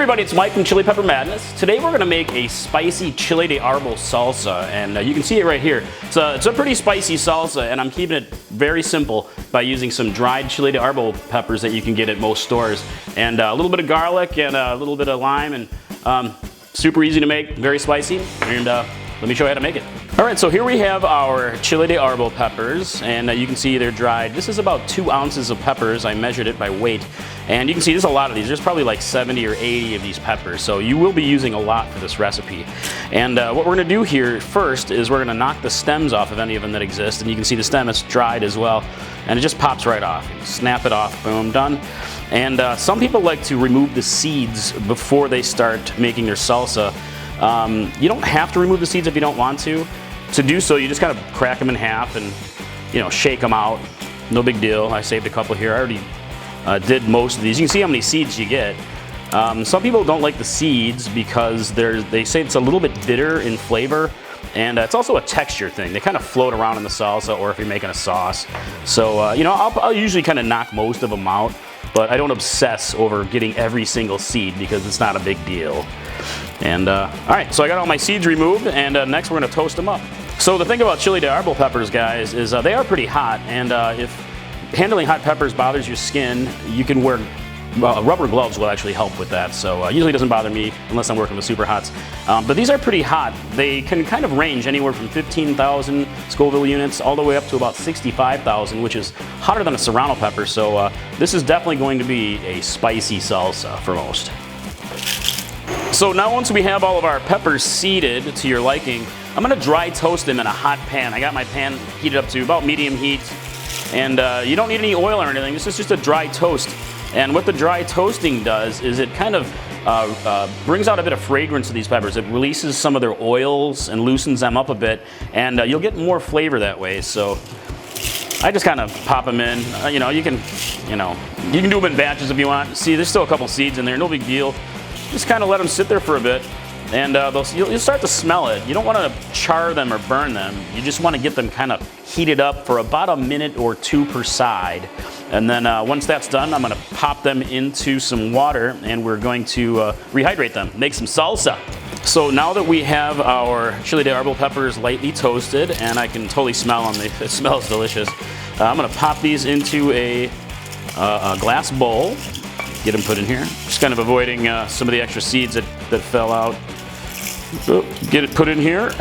everybody, it's Mike from Chili Pepper Madness. Today we're going to make a spicy Chile de Arbol salsa, and you can see it right here. It's a pretty spicy salsa, and I'm keeping it very simple by using some dried Chile de Arbol peppers that you can get at most stores, and a little bit of garlic and a little bit of lime, and super easy to make, very spicy, and let me show you how to make it. Alright, so here we have our Chile de Arbol peppers, and you can see they're dried. This is about 2 ounces of peppers. I measured it by weight, and you can see there's a lot of these. There's probably like 70 or 80 of these peppers, so you will be using a lot for this recipe. And what we're going to do here first is we're going to knock the stems off of any of them that exist, and you can see the stem is dried as well, and it just pops right off. You snap it off, boom, done. And some people like to remove the seeds before they start making their salsa. You don't have to remove the seeds if you don't want to. To do so, you just kind of crack them in half and, you know, shake them out. No big deal. I saved a couple here. I already did most of these. You can see how many seeds you get. Some people don't like the seeds because they say it's a little bit bitter in flavor, and it's also a texture thing. They kind of float around in the salsa, or if you're making a sauce. So, you know, I'll usually kind of knock most of them out, but I don't obsess over getting every single seed because it's not a big deal. And alright, so I got all my seeds removed, and next we're going to toast them up. So the thing about Chile de Arbol peppers, guys, is they are pretty hot, and if handling hot peppers bothers your skin, you can wear rubber gloves will actually help with that. So usually it doesn't bother me unless I'm working with super hots. But these are pretty hot. They can kind of range anywhere from 15,000 Scoville units all the way up to about 65,000, which is hotter than a serrano pepper. So this is definitely going to be a spicy salsa for most. So now once we have all of our peppers seeded to your liking, I'm going to dry toast them in a hot pan. I got my pan heated up to about medium heat, and you don't need any oil or anything. This is just a dry toast. And what the dry toasting does is it kind of brings out a bit of fragrance to these peppers. It releases some of their oils and loosens them up a bit, and you'll get more flavor that way. So I just kind of pop them in. You can do them in batches if you want. See, there's still a couple seeds in there, no big deal. Just kind of let them sit there for a bit, and you'll start to smell it. You don't want to char them or burn them. You just want to get them kind of heated up for about a minute or two per side. And then once that's done, I'm going to pop them into some water, and we're going to rehydrate them, make some salsa. So now that we have our Chile de Arbol peppers lightly toasted, and I can totally smell them, it smells delicious. I'm going to pop these into a glass bowl. Get them put in here. Just kind of avoiding some of the extra seeds that fell out. Get it put in here.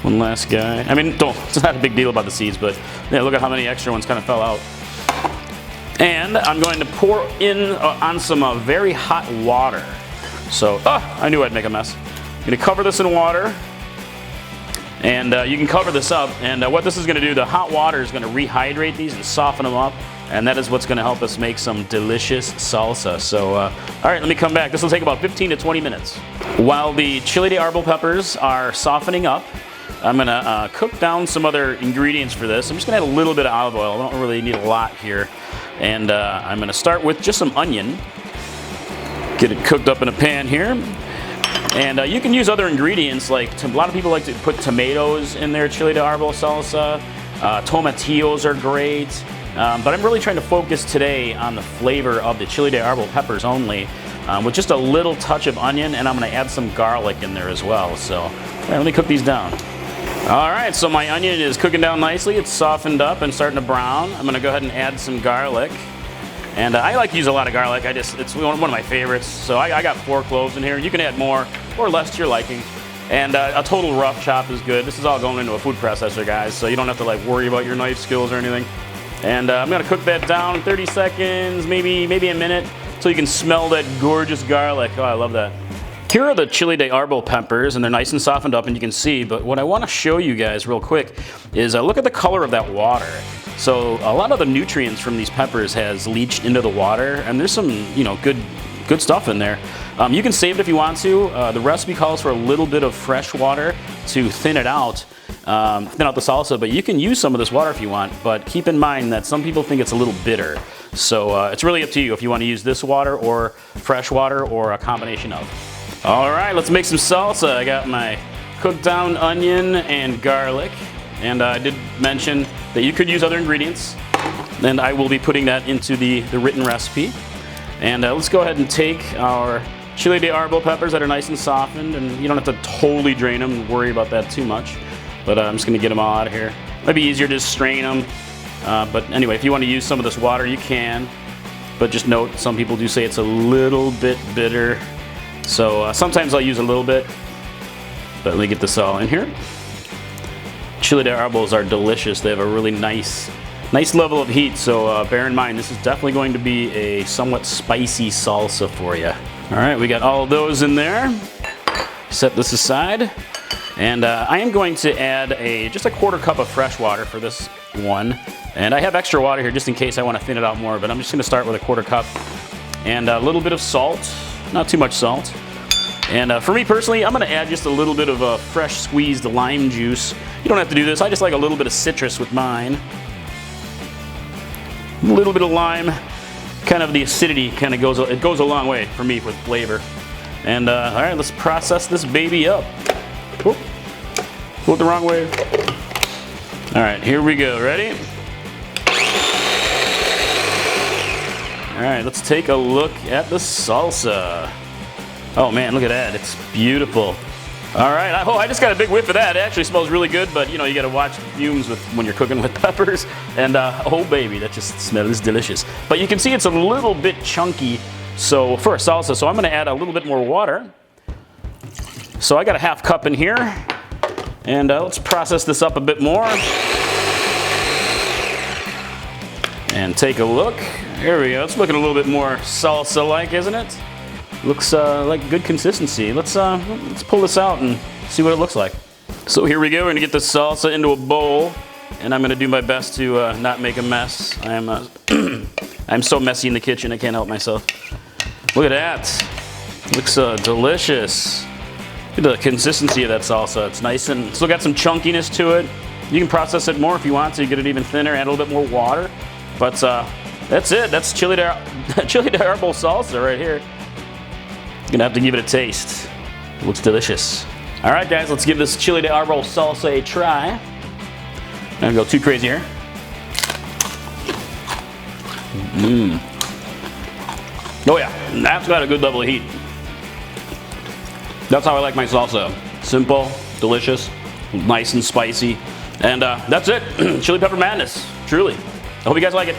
One last guy. I mean, it's not a big deal about the seeds, but yeah, look at how many extra ones kind of fell out. And I'm going to pour in on some very hot water. So, I knew I'd make a mess. I'm going to cover this in water. And you can cover this up. And what this is going to do, the hot water is going to rehydrate these and soften them up. And that is what's going to help us make some delicious salsa. So, all right, let me come back. This will take about 15 to 20 minutes. While the Chile de Arbol peppers are softening up, I'm going to cook down some other ingredients for this. I'm just going to add a little bit of olive oil. I don't really need a lot here. And I'm going to start with just some onion. Get it cooked up in a pan here. And you can use other ingredients, like a lot of people like to put tomatoes in their Chile de Arbol salsa. Tomatillos are great. But I'm really trying to focus today on the flavor of the Chile de Arbol peppers only, with just a little touch of onion, and I'm going to add some garlic in there as well. So let me cook these down. Alright, so my onion is cooking down nicely. It's softened up and starting to brown. I'm going to go ahead and add some garlic. And I like to use a lot of garlic. It's one of my favorites. So I got 4 cloves in here. You can add more or less to your liking. And a total rough chop is good. This is all going into a food processor, guys, so you don't have to worry about your knife skills or anything. And I'm going to cook that down 30 seconds, maybe a minute, so you can smell that gorgeous garlic. Oh, I love that. Here are the Chile de Arbol peppers, and they're nice and softened up, and you can see, but what I want to show you guys real quick is look at the color of that water. So a lot of the nutrients from these peppers has leached into the water, and there's some, good stuff in there. You can save it if you want to. The recipe calls for a little bit of fresh water to thin it out, thin out the salsa, but you can use some of this water if you want, but keep in mind that some people think it's a little bitter. So it's really up to you if you want to use this water or fresh water or a combination of. All right, let's make some salsa. I got my cooked down onion and garlic, and I did mention that you could use other ingredients, and I will be putting that into the written recipe. And let's go ahead and take our Chile de Arbol peppers that are nice and softened, and you don't have to totally drain them and worry about that too much. But I'm just gonna get them all out of here. Might be easier to just strain them. But anyway, if you want to use some of this water, you can. But just note, some people do say it's a little bit bitter. So sometimes I'll use a little bit. But let me get this all in here. Chile de Arbols are delicious. They have a really nice level of heat. So bear in mind, this is definitely going to be a somewhat spicy salsa for you. All right, we got all of those in there. Set this aside. And I am going to add just a 1/4 cup of fresh water for this one. And I have extra water here just in case I want to thin it out more, but I'm just going to start with a 1/4 cup. And a little bit of salt, not too much salt. And for me personally, I'm going to add just a little bit of fresh squeezed lime juice. You don't have to do this, I just like a little bit of citrus with mine. A little bit of lime, kind of the acidity kind of goes a long way for me with flavor. And all right, let's process this baby up. Whoop. Pulled the wrong way. All right, here we go. Ready? All right, let's take a look at the salsa. Oh man, look at that. It's beautiful. All right, I just got a big whiff of that. It actually smells really good, but you know, you gotta watch the fumes when you're cooking with peppers. And oh baby, that just smells delicious. But you can see it's a little bit chunky for a salsa, so I'm gonna add a little bit more water. So I got a 1/2 cup in here, and let's process this up a bit more. And take a look. Here we go. It's looking a little bit more salsa-like, isn't it? Looks like good consistency. Let's pull this out and see what it looks like. So here we go. We're gonna get the salsa into a bowl, and I'm gonna do my best to not make a mess. I'm so messy in the kitchen, I can't help myself. Look at that. Looks delicious. Look at the consistency of that salsa. It's nice and still got some chunkiness to it. You can process it more if you want to, get it even thinner, add a little bit more water. But that's it. That's Chile de Arbol salsa right here. Gonna have to give it a taste. It looks delicious. All right, guys, let's give this Chile de Arbol salsa a try. Not gonna go too crazy here. Oh yeah, that's got a good level of heat. That's how I like my salsa. Simple, delicious, nice and spicy. And that's it. Chili pepper madness, truly. I hope you guys like it.